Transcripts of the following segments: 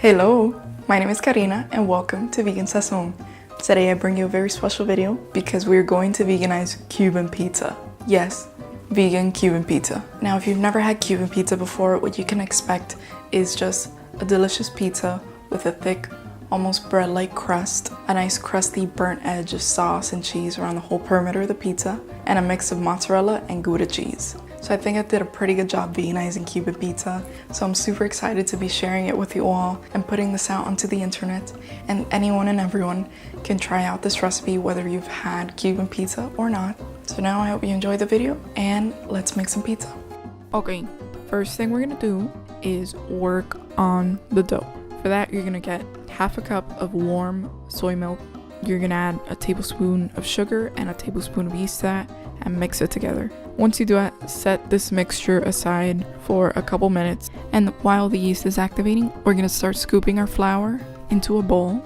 Hello, my name is Karina and welcome to Vegan Sazón. Today I bring you a very special video because we're going to veganize Cuban pizza. Yes, vegan Cuban pizza. Now if you've never had Cuban pizza before, what you can expect is just a delicious pizza with a thick, almost bread-like crust, a nice crusty burnt edge of sauce and cheese around the whole perimeter of the pizza, and a mix of mozzarella and Gouda cheese. So I think I did a pretty good job veganizing Cuban pizza, so I'm super excited to be sharing it with you all and putting this out onto the internet, and anyone and everyone can try out this recipe whether you've had Cuban pizza or not. So now I hope you enjoy the video and let's make some pizza. Okay, first thing we're gonna do is work on the dough. For that you're gonna get half a cup of warm soy milk. You're gonna add a tablespoon of sugar and a tablespoon of yeast to that and mix it together. Once you do that, set this mixture aside for a couple minutes, and while the yeast is activating, we're gonna start scooping our flour into a bowl.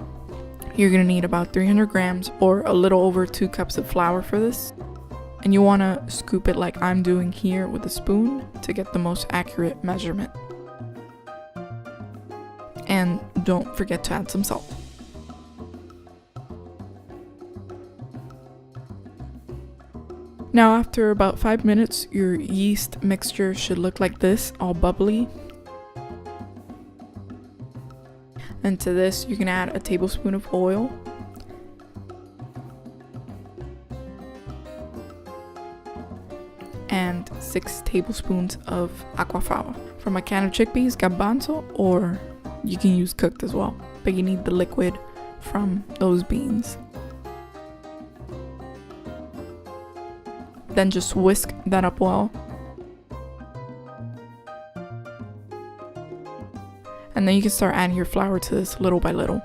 You're gonna need about 300 grams or a little over 2 cups of flour for this, and you wanna scoop it like I'm doing here with a spoon to get the most accurate measurement. And don't forget to add some salt. Now after about 5 minutes, your yeast mixture should look like this, all bubbly. And to this, you can add a tablespoon of oil. And 6 tablespoons of aquafaba. From a can of chickpeas, garbanzo, or you can use cooked as well, but you need the liquid from those beans. Then just whisk that up well. And then you can start adding your flour to this little by little.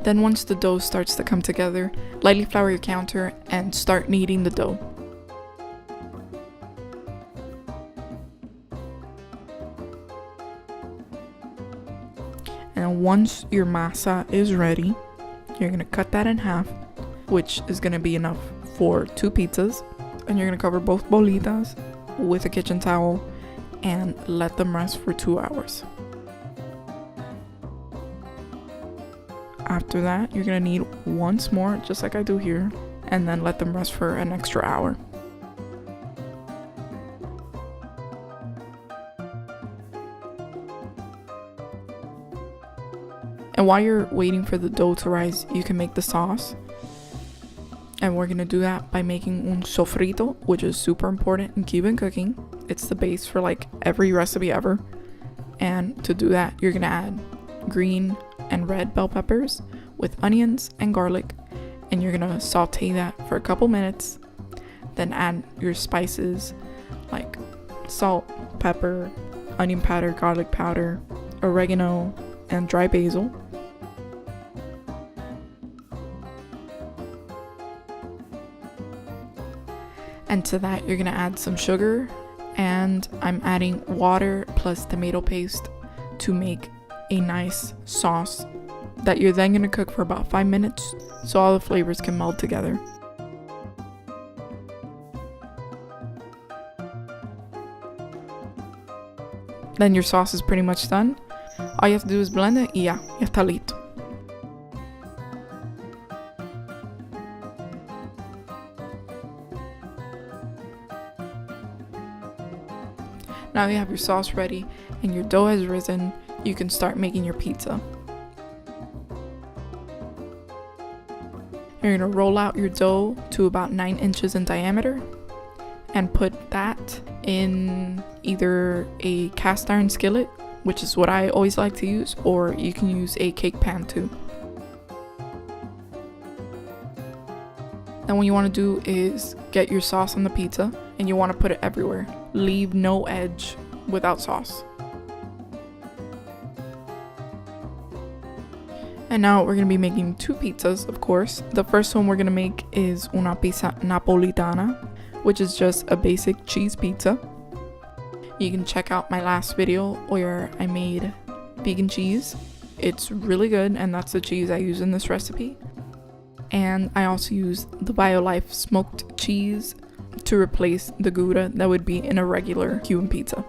Then once the dough starts to come together, lightly flour your counter and start kneading the dough. And once your masa is ready, you're gonna cut that in half, which is gonna be enough for 2 pizzas. And you're gonna cover both bolitas with a kitchen towel and let them rest for 2 hours. After that, you're gonna knead once more, just like I do here, and then let them rest for an extra hour. And while you're waiting for the dough to rise, you can make the sauce. And we're gonna do that by making un sofrito, which is super important in Cuban cooking. It's the base for like every recipe ever. And to do that, you're gonna add green and red bell peppers with onions and garlic, and you're gonna saute that for a couple minutes. Then add your spices like salt, pepper, onion powder, garlic powder, oregano, and dry basil. And to that you're gonna add some sugar, and I'm adding water plus tomato paste to make a nice sauce that you're then going to cook for about 5 minutes so all the flavors can meld together. Then your sauce is pretty much done. All you have to do is blend it y ya está listo. Now you have your sauce ready and your dough has risen. You can start making your pizza. You're gonna roll out your dough to about 9 inches in diameter and put that in either a cast iron skillet, which is what I always like to use, or you can use a cake pan too. Then what you want to do is get your sauce on the pizza and you want to put it everywhere. Leave no edge without sauce. And now we're going to be making 2 pizzas, of course. The first one we're going to make is una pizza napolitana, which is just a basic cheese pizza. You can check out my last video where I made vegan cheese. It's really good, and that's the cheese I use in this recipe. And I also use the BioLife smoked cheese to replace the Gouda that would be in a regular Cuban pizza.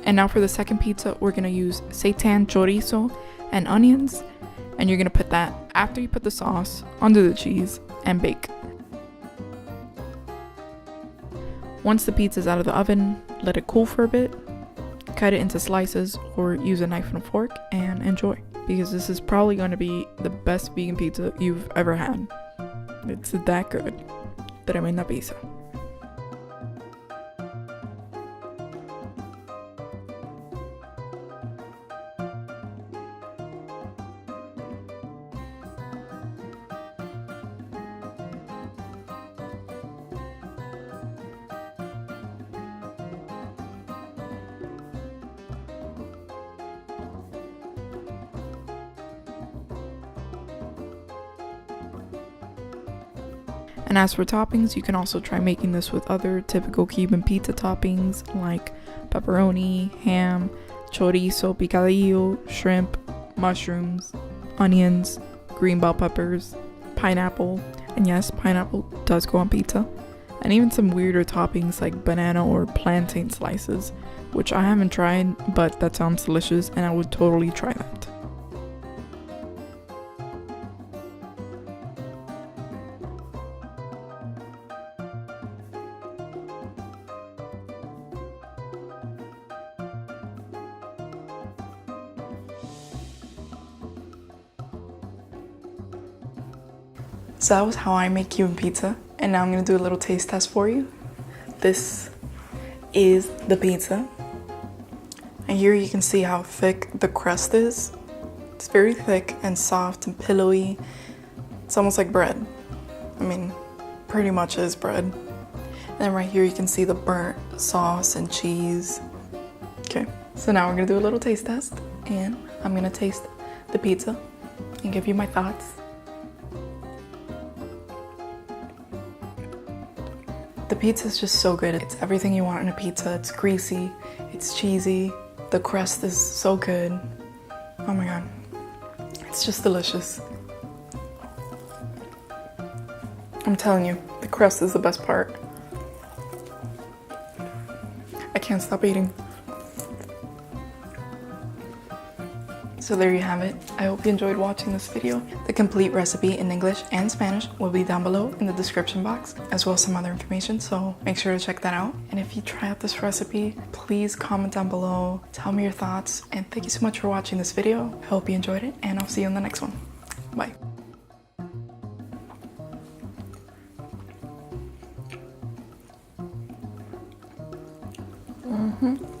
And now for the second pizza, we're gonna use seitan, chorizo, and onions. And you're gonna put that after you put the sauce onto the cheese and bake. Once the pizza's out of the oven, let it cool for a bit, cut it into slices or use a knife and a fork and enjoy. Because this is probably gonna be the best vegan pizza you've ever had. It's that good. Tremenda pizza. And as for toppings, you can also try making this with other typical Cuban pizza toppings like pepperoni, ham, chorizo picadillo, shrimp, mushrooms, onions, green bell peppers, pineapple, and yes, pineapple does go on pizza, and even some weirder toppings like banana or plantain slices, which I haven't tried, but that sounds delicious and I would totally try that. So that was how I make Cuban pizza, and now I'm gonna do a little taste test for you. This is the pizza, and here you can see how thick the crust is. It's very thick and soft and pillowy. It's almost like bread. I mean, pretty much is bread. And then right here you can see the burnt sauce and cheese. Okay, so now we're gonna do a little taste test, and I'm gonna taste the pizza and give you my thoughts. The pizza is just so good. It's everything you want in a pizza. It's greasy, it's cheesy, the crust is so good. Oh my god, it's just delicious. I'm telling you, the crust is the best part. I can't stop eating. So there you have it. I hope you enjoyed watching this video. The complete recipe in English and Spanish will be down below in the description box, as well as some other information, so make sure to check that out. And if you try out this recipe, please comment down below, tell me your thoughts, and thank you so much for watching this video. I hope you enjoyed it, and I'll see you in the next one. Bye. Mm-hmm.